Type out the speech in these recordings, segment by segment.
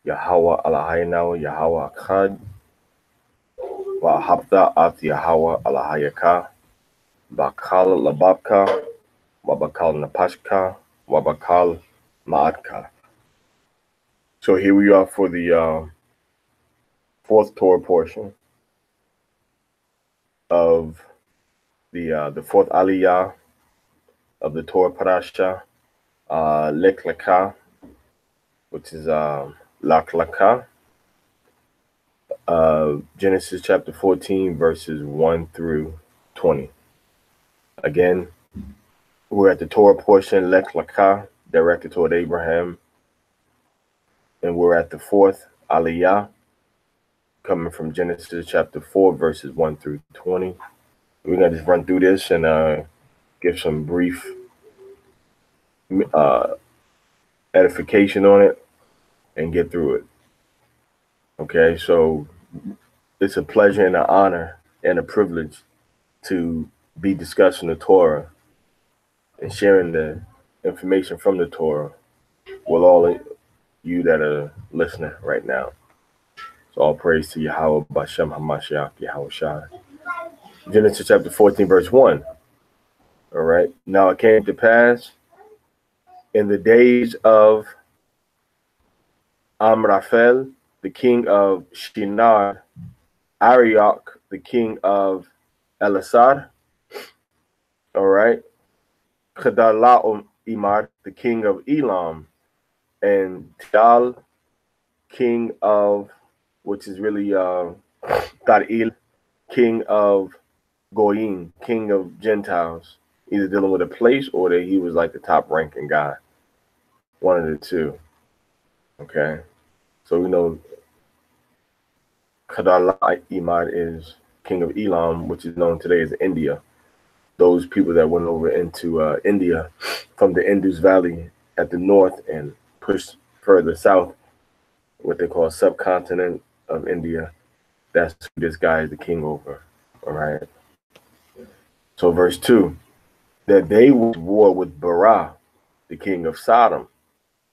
Yahweh Eloheinu Yahweh Echad, V'ahabta at Yahweh Elohayaka, Bakal Lababka, Wabakal Napashka, Wabakal Ma'atka. So here we are for the fourth Torah portion of the fourth Aliyah of the Torah Parashah, Lecha, which is Lecha, Genesis chapter 14, verses 1 through 20. Again, we're at the Torah portion, Lecha, directed toward Abraham, and we're at the fourth Aliyah, coming from Genesis chapter 4, verses 1 through 20. We're going to just run through this and give some brief edification on it and get through it. Okay, so it's a pleasure and an honor and a privilege to be discussing the Torah and sharing the information from the Torah with all of you that are listening right now. So all praise to Yahweh Bashem HaMashiach Yahweh Shai. Genesis chapter 14, verse 1. All right. Now it came to pass in the days of Amraphel, the king of Shinar, Arioch, the king of Elasar, all right, Kedalaimar, the king of Elam, and Tidal, king of, which is really Taril, king of Goyim, king of Gentiles, either dealing with a place or that he was like the top ranking guy. One of the two. Okay. So we know Kedalaimar is king of Elam, which is known today as India. Those people that went over into India from the Indus Valley at the north and pushed further south, what they call subcontinent of India. That's who this guy is the king over. All right. So verse 2, that they waged war with Barah, the king of Sodom,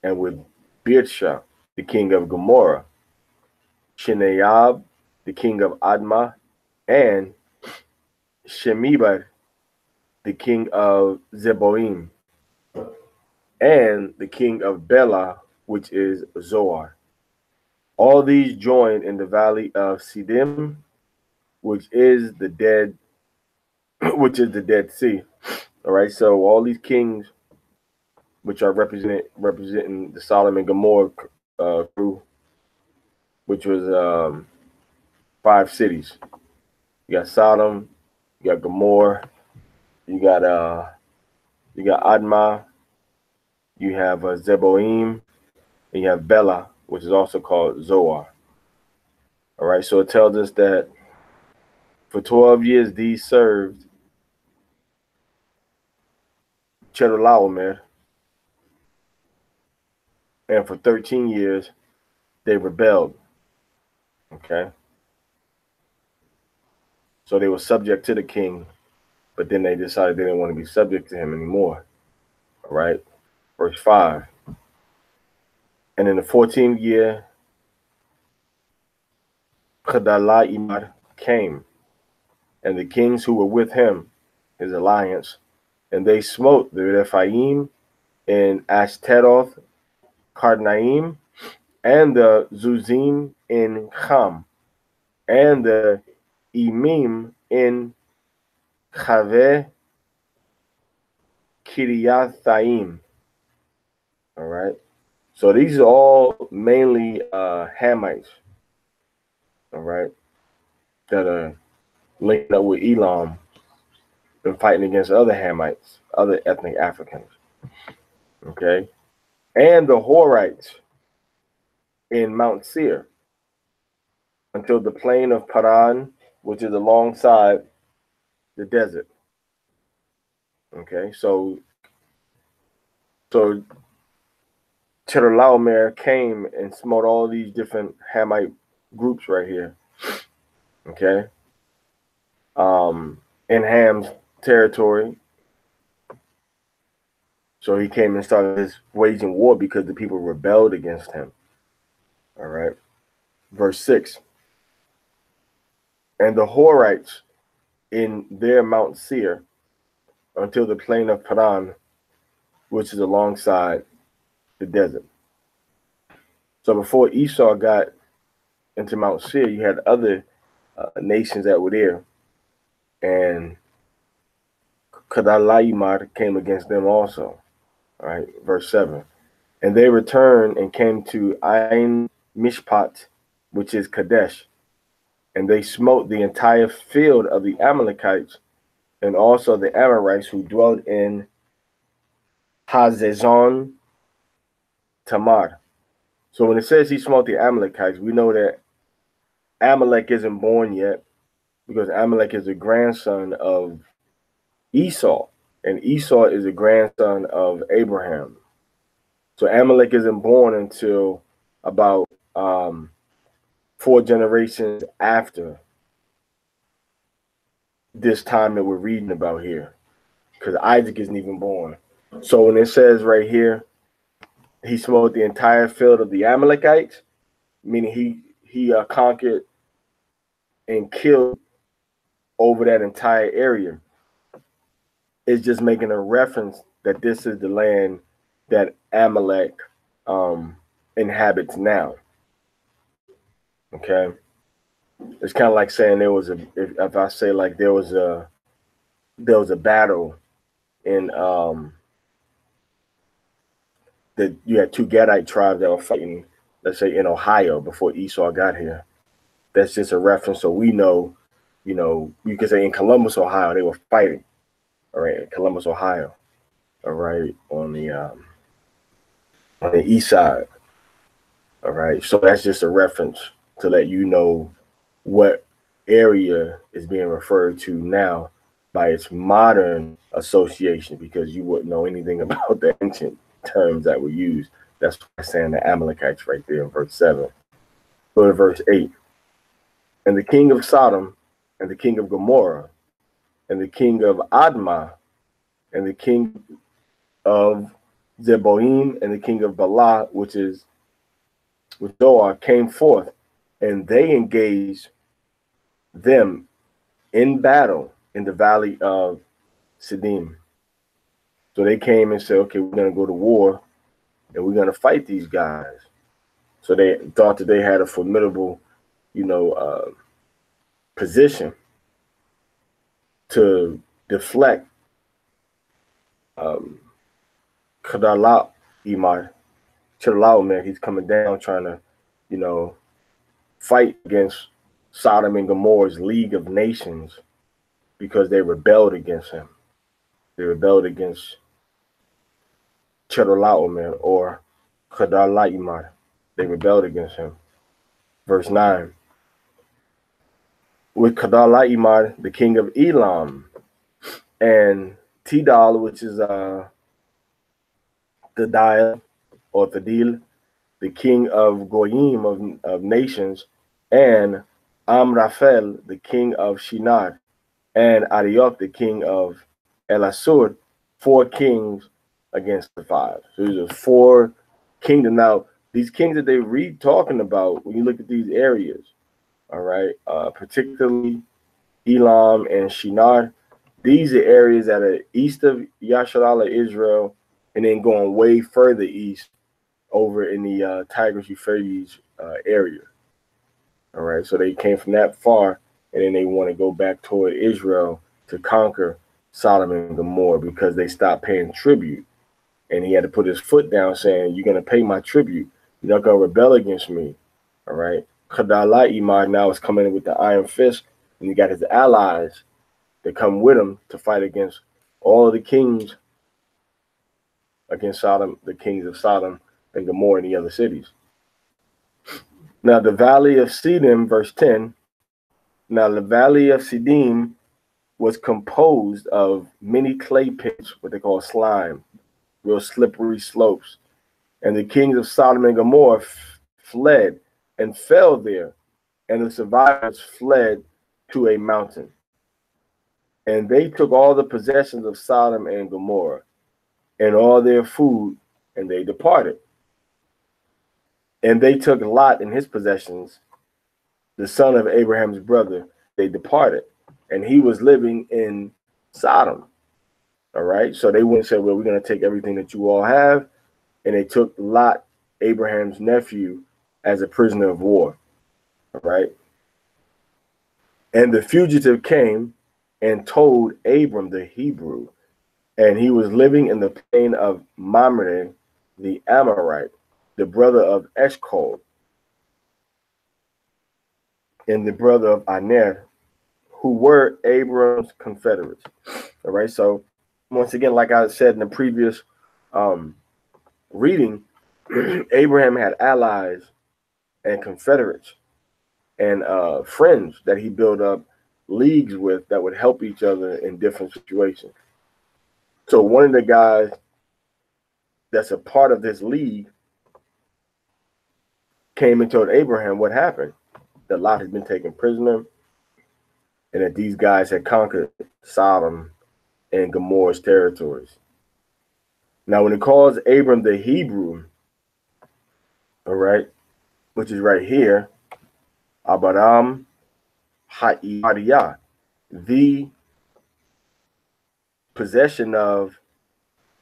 and with Birsha, the king of Gomorrah, Shineab, the king of Admah, and Shemibar, the king of Zeboim, and the king of Bela, which is Zoar. All these joined in the valley of Siddim, which is the Dead Sea. All right, so all these kings, which are representing the Sodom and Gomorrah crew, which was 5 cities. You got Sodom, you got Gomorrah, you got Admah, you have Zeboim, and you have Bela, which is also called Zoar. All right, so it tells us that for 12 years these served Chedorlaomer, and for 13 years they rebelled. Okay, so they were subject to the king, but then they decided they didn't want to be subject to him anymore. All right, verse 5. And in the 14th year, Kedalaimar came, and the kings who were with him, his alliance, and they smote the Rephaim in Ashteroth, Karnaim, and the Zuzim in Cham, and the Emim in Chaveh Kiriathaim. All right. So these are all mainly Hamites. All right. That are linked up with Elam and fighting against other Hamites, other ethnic Africans. Okay. And the Horites in Mount Seir until the plain of Paran, which is alongside the desert. Okay, so Chedorlaomer came and smote all these different Hamite groups right here. Okay, in Ham's territory. So he came and started waging war because the people rebelled against him. All right. Verse 6. And the Horites in their Mount Seir until the plain of Paran, which is alongside the desert. So before Esau got into Mount Seir, you had other nations that were there. And Kedorlaomer came against them also. All right, verse 7. And they returned and came to Ain Mishpat, which is Kadesh. And they smote the entire field of the Amalekites and also the Amorites who dwelt in Hazezon Tamar. So when it says he smote the Amalekites, we know that Amalek isn't born yet because Amalek is a grandson of Esau, and Esau is a grandson of Abraham. So Amalek isn't born until about 4 generations after this time that we're reading about here, because Isaac isn't even born. So when it says right here, he smote the entire field of the Amalekites, meaning he conquered and killed over that entire area, it's just making a reference that this is the land that Amalek inhabits now. Okay, it's kind of like saying there was if I say like there was a battle in that you had 2 Gadite tribes that were fighting, let's say in Ohio before Esau got here. That's just a reference, so we know, you could say in Columbus, Ohio, they were fighting. All right, in Columbus, Ohio. All right, on the east side. All right, so that's just a reference to let you know what area is being referred to now by its modern association, because you wouldn't know anything about the ancient terms that were used. That's why I'm saying the Amalekites right there in verse 7. Go to verse 8. And the king of Sodom, and the king of Gomorrah, and the king of Admah, and the king of Zeboim, and the king of Bala, which is with Zoar, came forth, and they engaged them in battle in the valley of Siddim. So they came and said, okay, we're going to go to war, and we're going to fight these guys. So they thought that they had a formidable, position to deflect Kedorlaomer. He's coming down trying to, fight against Sodom and Gomorrah's League of Nations because they rebelled against him. They rebelled against Kedorlaomer or Kedorlaomer. They rebelled against him. Verse 9. With Kedorlaomer, the king of Elam, and Tidal, which is Thadil or Thadil, the king of Goyim of nations, and Amraphel, the king of Shinar, and Arioch, the king of Elasur, 4 kings against the 5. So these are 4 kingdoms. Now, these kings that they read talking about, when you look at these areas, all right, particularly Elam and Shinar, these are areas that are east of Yasharallah, Israel, and then going way further east over in the Tigris-Euphrates area. All right, so they came from that far, and then they want to go back toward Israel to conquer Sodom and Gomorrah because they stopped paying tribute. And he had to put his foot down saying, you're going to pay my tribute. You're not going to rebel against me. All right. Kedorlaomer now is coming in with the iron fist, and he got his allies that come with him to fight against all of the kings against Sodom, the kings of Sodom and Gomorrah and the other cities. Now the valley of Siddim, verse 10. Now the valley of Siddim was composed of many clay pits, what they call slime, real slippery slopes. And the kings of Sodom and Gomorrah fled and fell there, and the survivors fled to a mountain. And they took all the possessions of Sodom and Gomorrah and all their food, and they departed. And they took Lot and his possessions, the son of Abraham's brother. They departed, and he was living in Sodom. All right. So they went and said, well, we're going to take everything that you all have. And they took Lot, Abraham's nephew, as a prisoner of war. All right. And the fugitive came and told Abram the Hebrew, and he was living in the plain of Mamre, the Amorite, the brother of Eshcol, and the brother of Aner, who were Abram's confederates. All right. So once again, like I said in the previous reading, Abraham had allies and confederates and friends that he built up leagues with that would help each other in different situations. So one of the guys that's a part of this league came and told Abraham what happened, that Lot had been taken prisoner and that these guys had conquered Sodom and Gomorrah's territories. Now, when it calls Abram the Hebrew, all right, which is right here, Abaram Ha'iyah, the possession of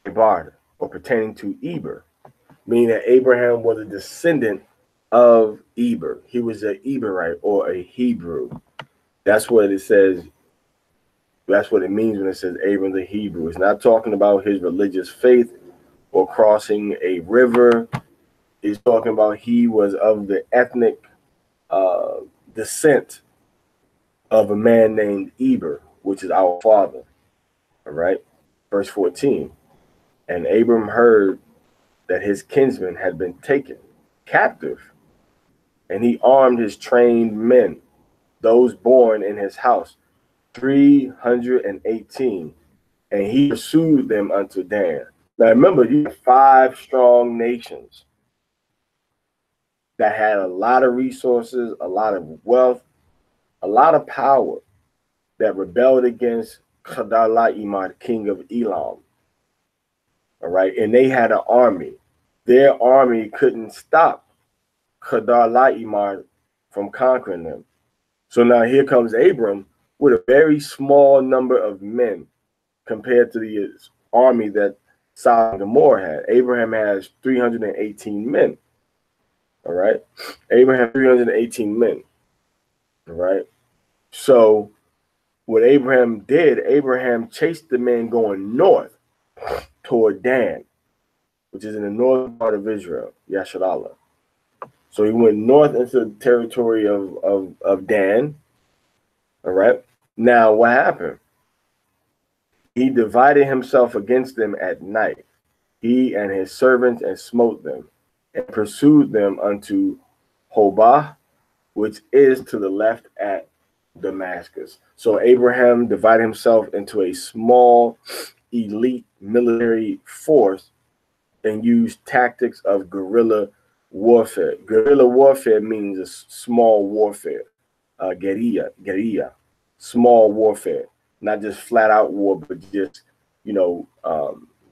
Ebar, or pertaining to Eber, meaning that Abraham was a descendant of Eber. He was an Eberite or a Hebrew. That's what it says. That's what it means when it says Abram the Hebrew. It's not talking about his religious faith or crossing a river. It's talking about he was of the ethnic descent of a man named Eber, which is our father. All right. Verse 14. And Abram heard that his kinsman had been taken captive, and he armed his trained men, those born in his house, 318, and he pursued them unto Dan. Now remember, you have 5 strong nations that had a lot of resources, a lot of wealth, a lot of power, that rebelled against Kedorlaomer, king of Elam. All right, and they had an army. Their army couldn't stop Kedorlaomer from conquering them. So now here comes Abram with a very small number of men compared to the army that Sodom and Gomorrah had. Abraham has 318 men. All right. Abraham 318 men. All right. So what Abraham did, Abraham chased the men going north toward Dan, which is in the northern part of Israel, Yasharallah. So he went north into the territory of Dan. All right. Now what happened? He divided himself against them at night, he and his servants, and smote them, and pursued them unto Hobah, which is to the left at Damascus. So Abraham divided himself into a small elite military force and used tactics of guerrilla warfare. Guerrilla warfare means a small warfare, guerrilla, small warfare, not just flat out war, but just,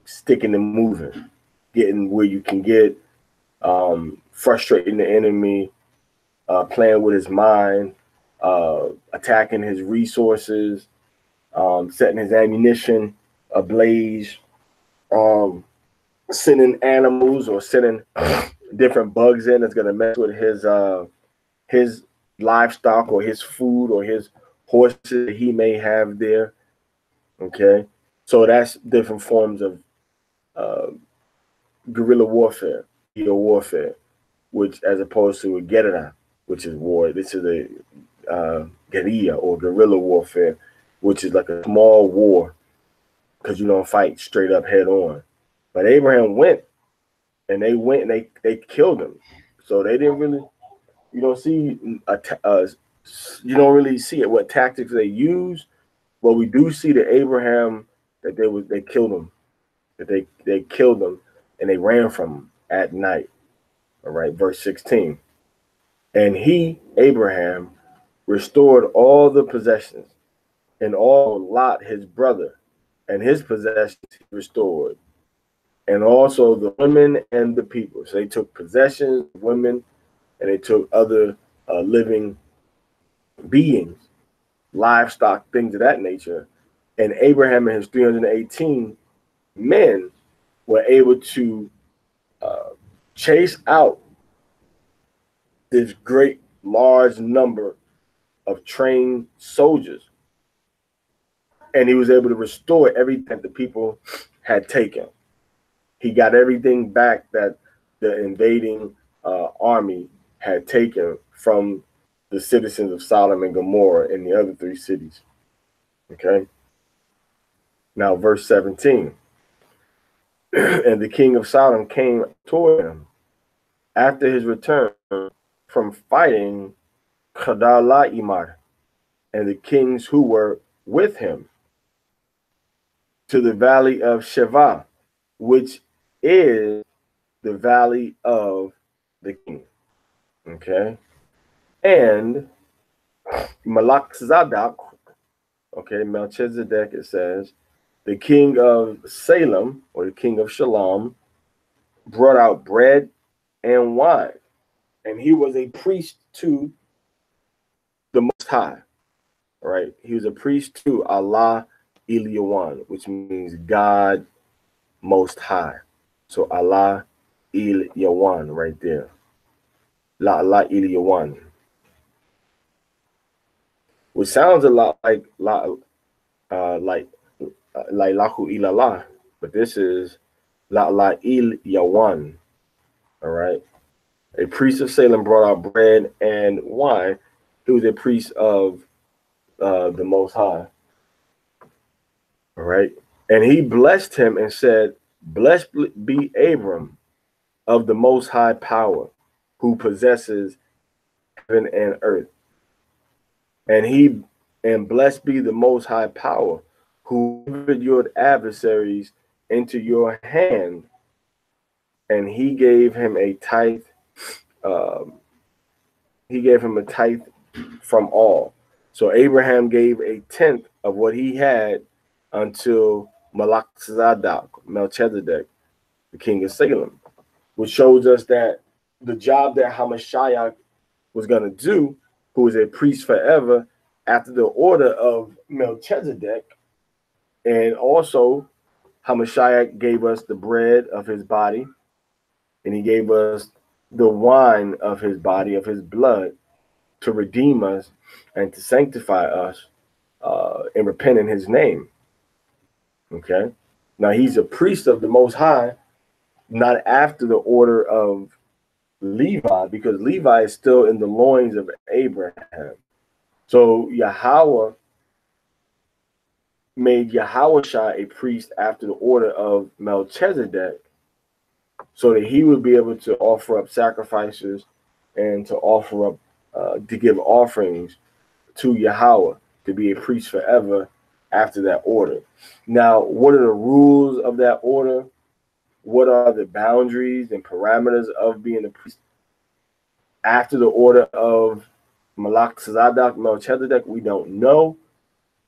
sticking and moving, getting where you can get, frustrating the enemy, playing with his mind, attacking his resources, setting his ammunition ablaze, sending animals or sending different bugs in that's going to mess with his livestock or his food or his horses that he may have there. Okay, so that's different forms of guerrilla warfare, which, as opposed to a guerrilla, which is war. This is a guerrilla or guerrilla warfare, which is like a small war because you don't fight straight up head on. But Abraham went, and they killed him. So they didn't really, you don't really see it, what tactics they use. But we do see that Abraham, that they killed him, that they killed him, and they ran from him at night. All right, verse 16. And he, Abraham, restored all the possessions, and all Lot his brother, and his possessions he restored. and also the women and the people. So they took possessions, women, and they took other living beings, livestock, things of that nature. And Abraham and his 318 men were able to chase out this great, large number of trained soldiers. And he was able to restore everything that the people had taken. He got everything back that the invading army had taken from the citizens of Sodom and Gomorrah and the other 3 cities. Okay. Now, verse 17. And the king of Sodom came toward him after his return from fighting Kedalaimar and the kings who were with him to the valley of Sheva, which is the valley of the king. Okay. And Malachzedek, okay, Melchizedek, it says, the king of Salem, or the king of Shalom, brought out bread and wine. And he was a priest to the Most High, right? He was a priest to Allah Aliyah, which means God Most High. So Allah Aliyah right there. La Allah Aliyah, which sounds a lot like Lahu Ilallah, but this is La La Il Yawan. All right. A priest of Salem brought out bread and wine. He was a priest of the Most High. All right. And he blessed him and said, "Blessed be Abram of the Most High power, who possesses heaven and earth. And blessed be the Most High power, who delivered your adversaries into your hand." And he gave him a tithe. He gave him a tithe from all. So Abraham gave a tenth of what he had until Melchizedek, the king of Salem, which shows us that the job that Hamashiach was going to do, who was a priest forever after the order of Melchizedek, and also Hamashiach gave us the bread of his body, and he gave us the wine of his body, of his blood, to redeem us and to sanctify us and repent in his name. Okay. Now he's a priest of the Most High, not after the order of Levi, because Levi is still in the loins of Abraham. So Yahweh made Yahushua a priest after the order of Melchizedek, so that he would be able to offer up sacrifices and to offer up, to give offerings to Yahweh, to be a priest forever after that order. Now, what are the rules of that order? What are the boundaries and parameters of being a priest after the order of Melchizedek? We don't know.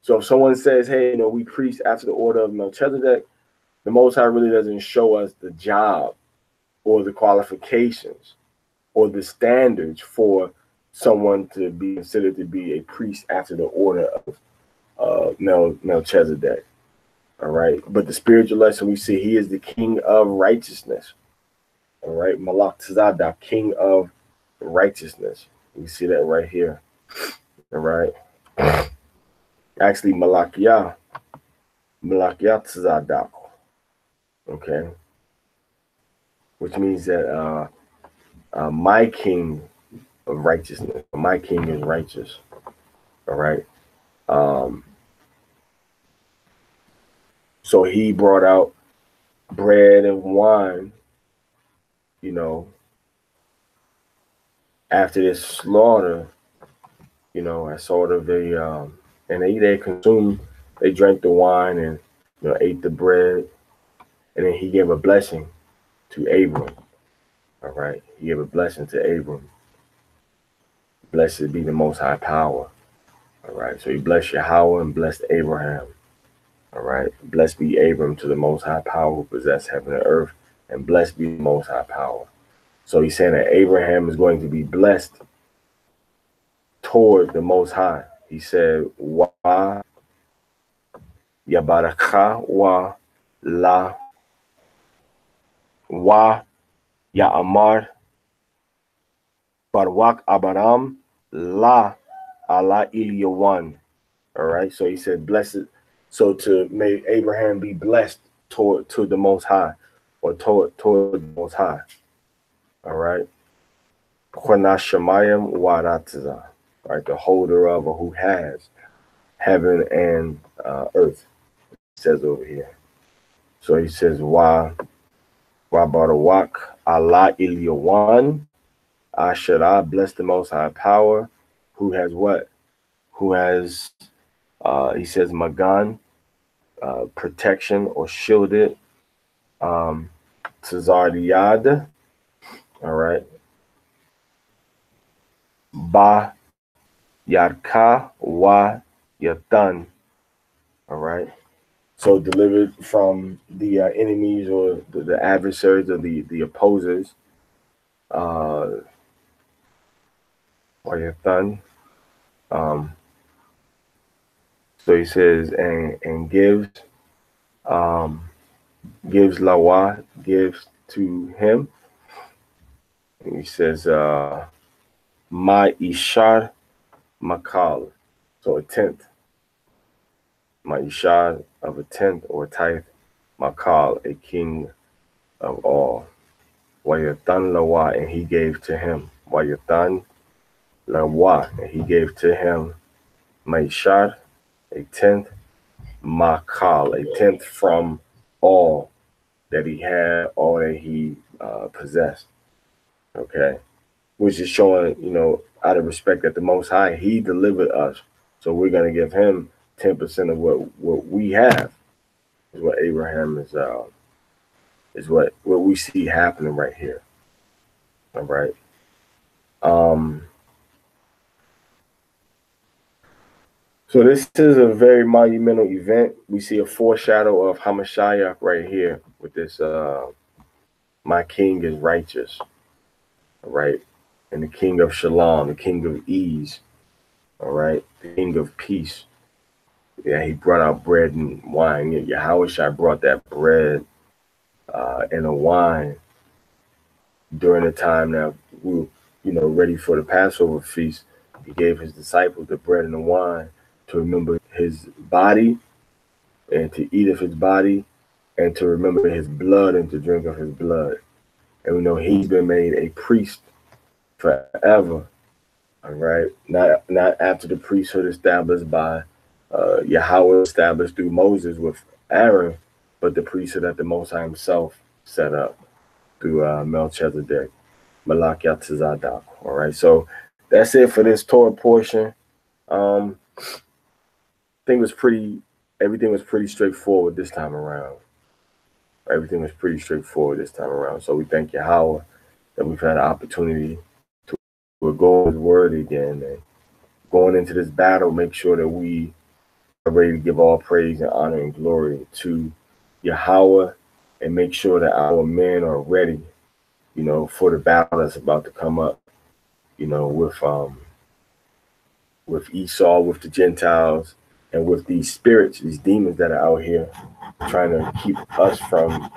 So if someone says, hey, we priest after the order of Melchizedek, the Most High really doesn't show us the job or the qualifications or the standards for someone to be considered to be a priest after the order of Melchizedek. All right. But the spiritual lesson we see, he is the king of righteousness. All right. Melchizedek, king of righteousness. We see that right here. All right. Actually, Malachiah Tzadok. Okay. Which means that my king of righteousness, my king is righteous. All right. So he brought out bread and wine, after this slaughter, as sort of a, and they drank the wine and, ate the bread. And then he gave a blessing to Abram. All right. He gave a blessing to Abram. Blessed be the Most High power. All right. So he blessed Yahweh and blessed Abraham. All right. Blessed be Abram to the Most High Power who possessed heaven and earth, and blessed be the Most High Power. So he's saying that Abraham is going to be blessed toward the Most High. He said, Wa yabaraka wa la wa ya amar barwak abaram la ala Aliyah. All right. So he said, blessed. So to make Abraham be blessed toward to the Most High, or toward the Most High. All right. Shemayim Waratza, right, the holder of, or who has heaven and earth, it says over here. So he says, Wa Barawak Allah Aliyah, Asherah, bless the Most High Power, who has what? Who has, he says, Magan, protection or shielded, Tzardiyad, all right, Ba Yarka wa Yatan. All right. So delivered from the enemies, or the adversaries, or the opposers. Wa Yatan. So he says, and gives Lawa, gives to him. And he says, Ma Ishar Makal. So a tenth. Ma'ishad of a tenth or a tithe, Makal, a king of all. Wayatan Lawa, and he gave to him. Wayatan Lawa, and he gave to him. Ma'ishad, a tenth, Makal, a tenth from all that he had, all that he possessed. Okay, which is showing, out of respect that the Most High, he delivered us, so we're gonna give him 10% of what we have. Is what Abraham is what we see happening right here. All right. So this is a very monumental event. We see a foreshadow of Hamashiach right here with this my king is righteous. All right. And the king of Shalom, the king of ease. All right. The king of peace. Yeah, he brought out bread and wine. Yahushua brought that bread and a wine during the time that we were, ready for the Passover feast. He gave his disciples the bread and the wine to remember his body, and to eat of his body, and to remember his blood, and to drink of his blood. And we know he's been made a priest forever. All right. Not after the priesthood established by Yahweh, established through Moses with Aaron, but the priesthood that the Most High himself set up through Melchizedek, Malachiah Tzadok. All right. So that's it for this Torah portion. I think everything was pretty straightforward this time around. Everything was pretty straightforward this time around. So we thank Yahweh that we've had an opportunity to go with his word again, and going into this battle, make sure that we are ready to give all praise and honor and glory to Yahweh, and make sure that our men are ready, for the battle that's about to come up, with Esau, with the Gentiles, and with these spirits, these demons that are out here trying to keep us from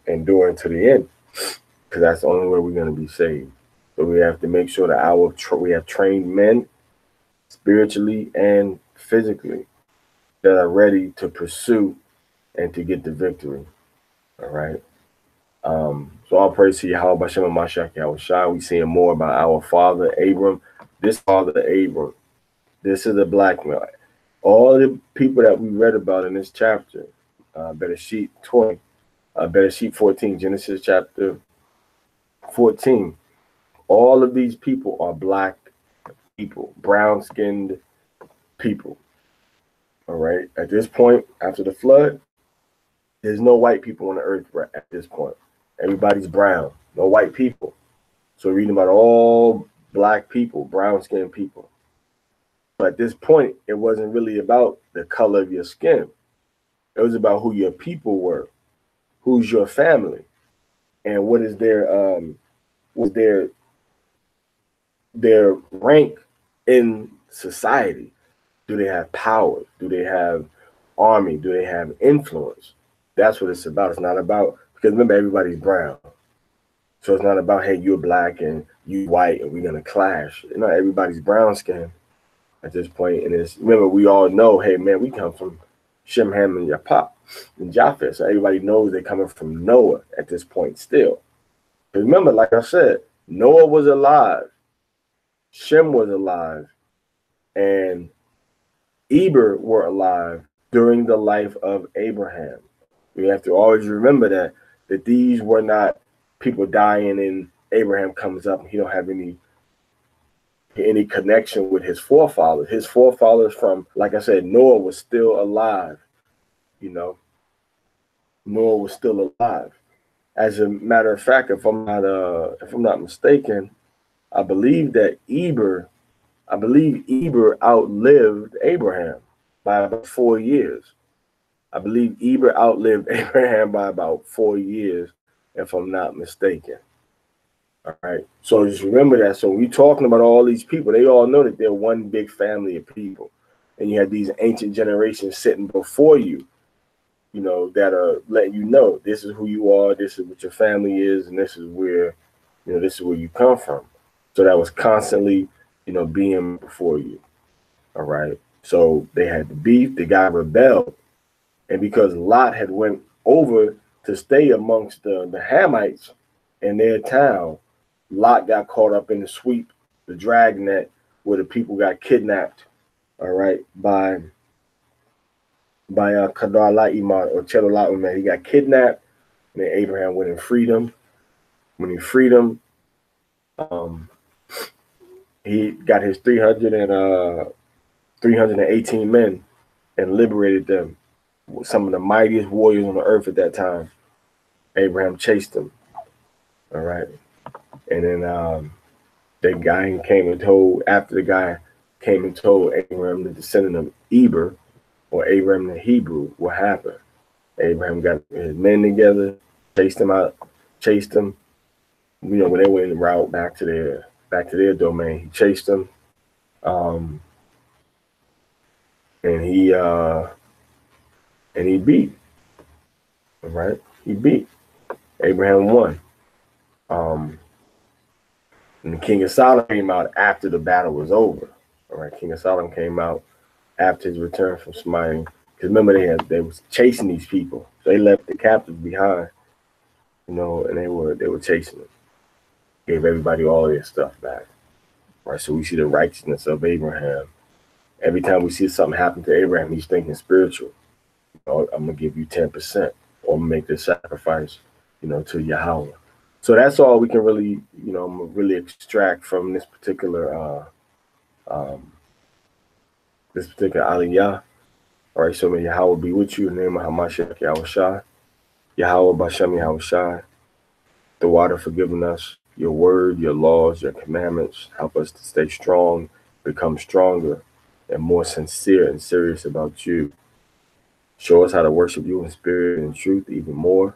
enduring to the end, because that's the only way we're going to be saved. So we have to make sure that we have trained men spiritually and physically that are ready to pursue and to get the victory. All right. So all praise to Yahweh Bashem and Mashiach Yahushua. We seeing more about our father Abram. This father Abram, this is a black man. All the people that we read about in this chapter, Bereshit 20, Bereshit 14, Genesis chapter 14. All of these people are black people, brown-skinned people. All right. At this point, after the flood, there's no white people on the earth right at this point. Everybody's brown, no white people. So we're reading about all black people, brown-skinned people. But at this point, it wasn't really about the color of your skin. It was about who your people were, who's your family, and what is their rank in society. Do they have power? Do they have army? Do they have influence? That's what it's about. It's not about, because remember, everybody's brown. So it's not about, hey, you're black and you white and we're going to clash. You know, everybody's brown skin at this point. And it's, remember, we all know, hey, man, we come from Shem, Ham, and Yapap and Japheth. So everybody knows they're coming from Noah at this point still. But remember, like I said, Noah was alive. Shem was alive. And Eber were alive during the life of Abraham. We have to always remember that these were not people dying and Abraham comes up and he don't have any connection with his forefathers. His forefathers from, like I said, Noah was still alive. You know, Noah was still alive. As a matter of fact, if I'm not mistaken, I believe Eber outlived Abraham by about 4 years. I believe Eber outlived Abraham by about 4 years, if I'm not mistaken. All right. So just remember that. So when we're talking about all these people, they all know that they're one big family of people. And you have these ancient generations sitting before you, you know, that are letting you know this is who you are, this is what your family is, and this is where, you know, this is where you come from. So that was constantly, you know, being before you. All right. So they had the beef, the guy rebelled. And because Lot had went over to stay amongst the Hamites in their town, Lot got caught up in the sweep, the dragnet, where the people got kidnapped, all right, by Kedar La'iman or Chedorlaomer. He got kidnapped, and then Abraham went and freed him. When he freed him, he got his 318 men and liberated them. Some of the mightiest warriors on the earth at that time. Abraham chased them. All right. And then that guy came and told, after the guy came and told Abraham, the descendant of Eber, or Abraham the Hebrew, what happened. Abraham got his men together, chased them out, chased them. You know, when they went en route back to their domain, he chased them. And he beat. All right. He beat. Abraham won. And the king of Sodom came out after the battle was over. All right. King of Sodom came out after his return from smiting. Because remember, they was chasing these people. So they left the captives behind, you know, and they were chasing them. Gave everybody all their stuff back. All right. So we see the righteousness of Abraham. Every time we see something happen to Abraham, he's thinking spiritual. You know, I'm gonna give you 10%, or I'm gonna make this sacrifice, you know, to Yahweh. So that's all we can really, you know, really extract from this particular Aliyah. All right, so may Yahweh be with you in the name of Hamashiach Yahushua. Yahweh Bashem Yahushua. The water forgiving us, your word, your laws, your commandments. Help us to stay strong, become stronger, and more sincere and serious about you. Show us how to worship you in spirit and truth even more.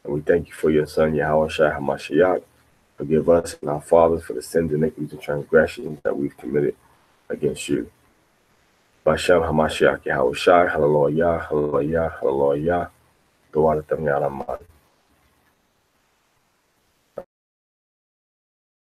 And we thank you for your son, Yahushua HaMashiach. Forgive us and our fathers for the sins, iniquities, and transgressions that we've committed against you. Bashem HaMashiach Yahushua, hallelujah, hallelujah, hallelujah. The water